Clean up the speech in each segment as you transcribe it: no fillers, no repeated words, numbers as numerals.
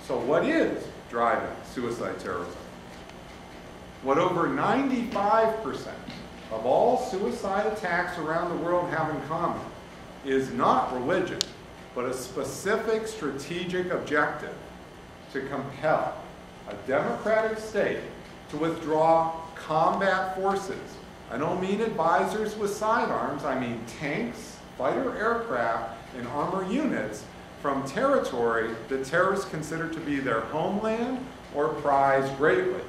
So what is driving suicide terrorism? What over 95% of all suicide attacks around the world have in common is not religion, but a specific strategic objective to compel a democratic state to withdraw combat forces. I don't mean advisors with sidearms, I mean tanks, fighter aircraft, and armor units from territory that terrorists consider to be their homeland or prize greatly.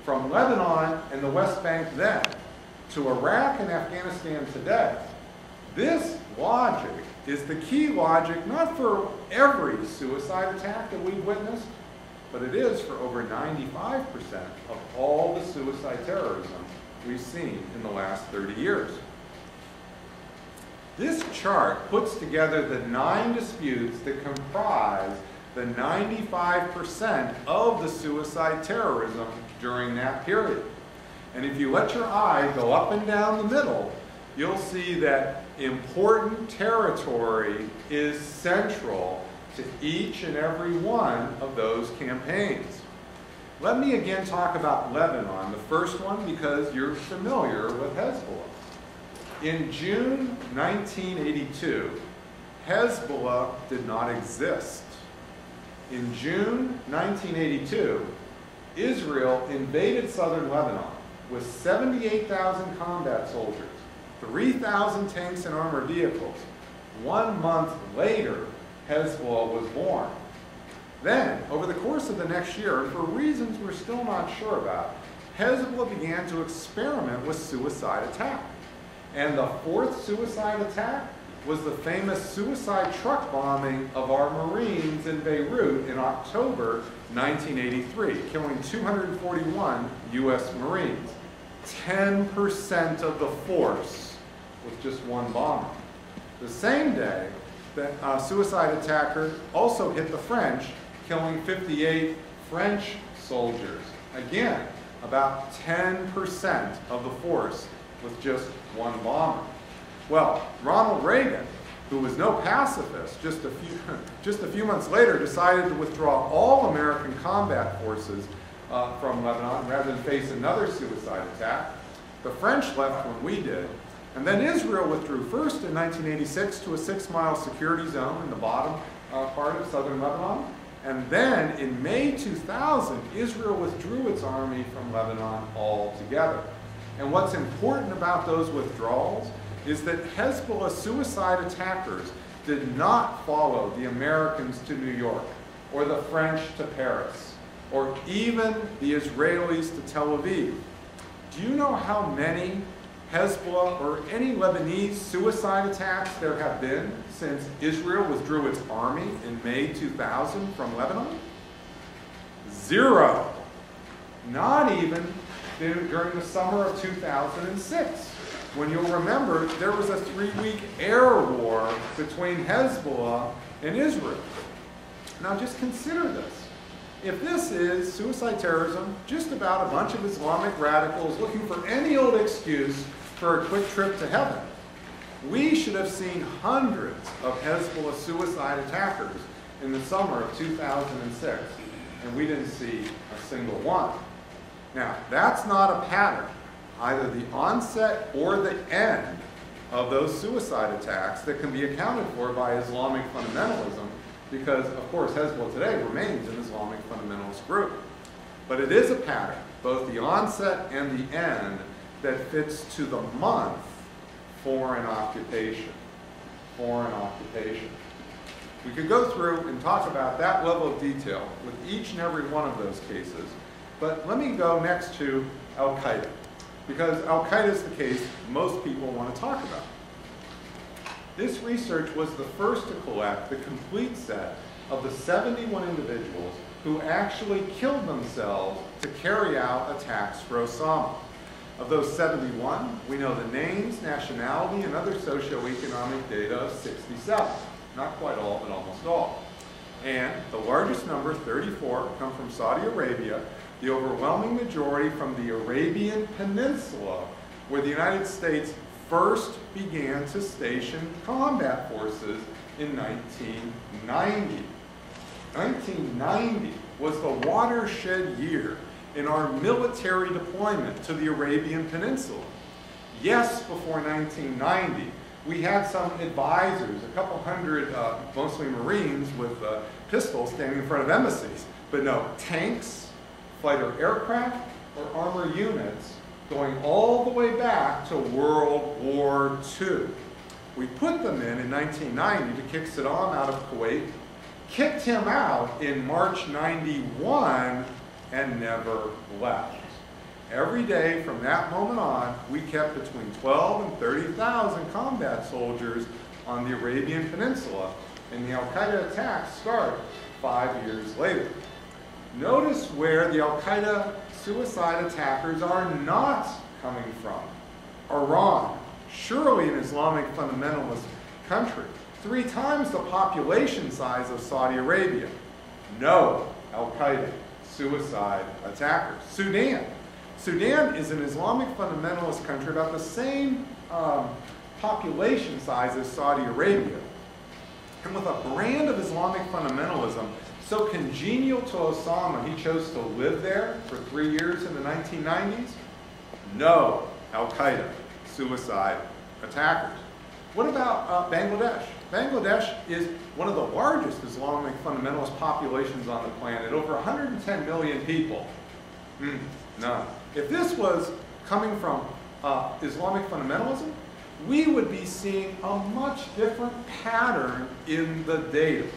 From Lebanon and the West Bank then to Iraq and Afghanistan today, this logic is the key logic not for every suicide attack that we've witnessed, but it is for over 95% of all the suicide terrorism we've seen in the last 30 years. This chart puts together the 9 disputes that comprise the 95% of the suicide terrorism during that period. And if you let your eye go up and down the middle, you'll see that important territory is central to each and every one of those campaigns. Let me again talk about Lebanon, the first one, because you're familiar with Hezbollah. In June 1982, Hezbollah did not exist. In June 1982, Israel invaded southern Lebanon with 78,000 combat soldiers, 3,000 tanks and armored vehicles. 1 month later, Hezbollah was born. Then, over the course of the next year, and for reasons we're still not sure about, Hezbollah began to experiment with suicide attack. And the 4th suicide attack was the famous suicide truck bombing of our Marines in Beirut in October 1983, killing 241 U.S. Marines. 10% of the force with just one bomber. The same day, the suicide attacker also hit the French, killing 58 French soldiers. Again, about 10% of the force with just one bomber. Well, Ronald Reagan, who was no pacifist, just a few months later decided to withdraw all American combat forces from Lebanon rather than face another suicide attack. The French left when we did, and then Israel withdrew first in 1986 to a 6-mile security zone in the bottom part of southern Lebanon, and then in May 2000, Israel withdrew its army from Lebanon altogether. And what's important about those withdrawals is that Hezbollah suicide attackers did not follow the Americans to New York, or the French to Paris, or even the Israelis to Tel Aviv. Do you know how many Hezbollah or any Lebanese suicide attacks there have been since Israel withdrew its army in May 2000 from Lebanon? 0. Not even during the summer of 2006. When you'll remember, there was a 3-week air war between Hezbollah and Israel. Now just consider this. If this is suicide terrorism, just about a bunch of Islamic radicals looking for any old excuse for a quick trip to heaven, we should have seen hundreds of Hezbollah suicide attackers in the summer of 2006, and we didn't see a single one. Now, that's not a pattern, either the onset or the end of those suicide attacks that can be accounted for by Islamic fundamentalism, because, of course, Hezbollah today remains an Islamic fundamentalist group. But it is a pattern, both the onset and the end, that fits to the month foreign occupation. Foreign occupation. We could go through and talk about that level of detail with each and every one of those cases, but let me go next to Al-Qaeda, because Al-Qaeda is the case most people want to talk about. This research was the first to collect the complete set of the 71 individuals who actually killed themselves to carry out attacks for Osama. Of those 71, we know the names, nationality, and other socioeconomic data of 67. Not quite all, but almost all. And the largest number, 34, come from Saudi Arabia, the overwhelming majority from the Arabian Peninsula, where the United States first began to station combat forces in 1990. 1990 was the watershed year in our military deployment to the Arabian Peninsula. Yes, before 1990, we had some advisors, a couple hundred, mostly Marines with pistols standing in front of embassies, but no tanks, fighter aircraft, or armor units going all the way back to World War II. We put them in 1990 to kick Saddam out of Kuwait, kicked him out in March 91, and never left. Every day from that moment on, we kept between 12 and 30,000 combat soldiers on the Arabian Peninsula, and the Al-Qaeda attacks started 5 years later. Notice where the Al-Qaeda suicide attackers are not coming from. Iran, surely an Islamic fundamentalist country, 3 times the population size of Saudi Arabia. No Al-Qaeda suicide attackers. Sudan is an Islamic fundamentalist country about the same population size as Saudi Arabia, and with a brand of Islamic fundamentalism so congenial to Osama, he chose to live there for 3 years in the 1990s. No Al-Qaeda suicide attackers. What about Bangladesh? Bangladesh is one of the largest Islamic fundamentalist populations on the planet, over 110 million people. None. If this was coming from Islamic fundamentalism, we would be seeing a much different pattern in the data.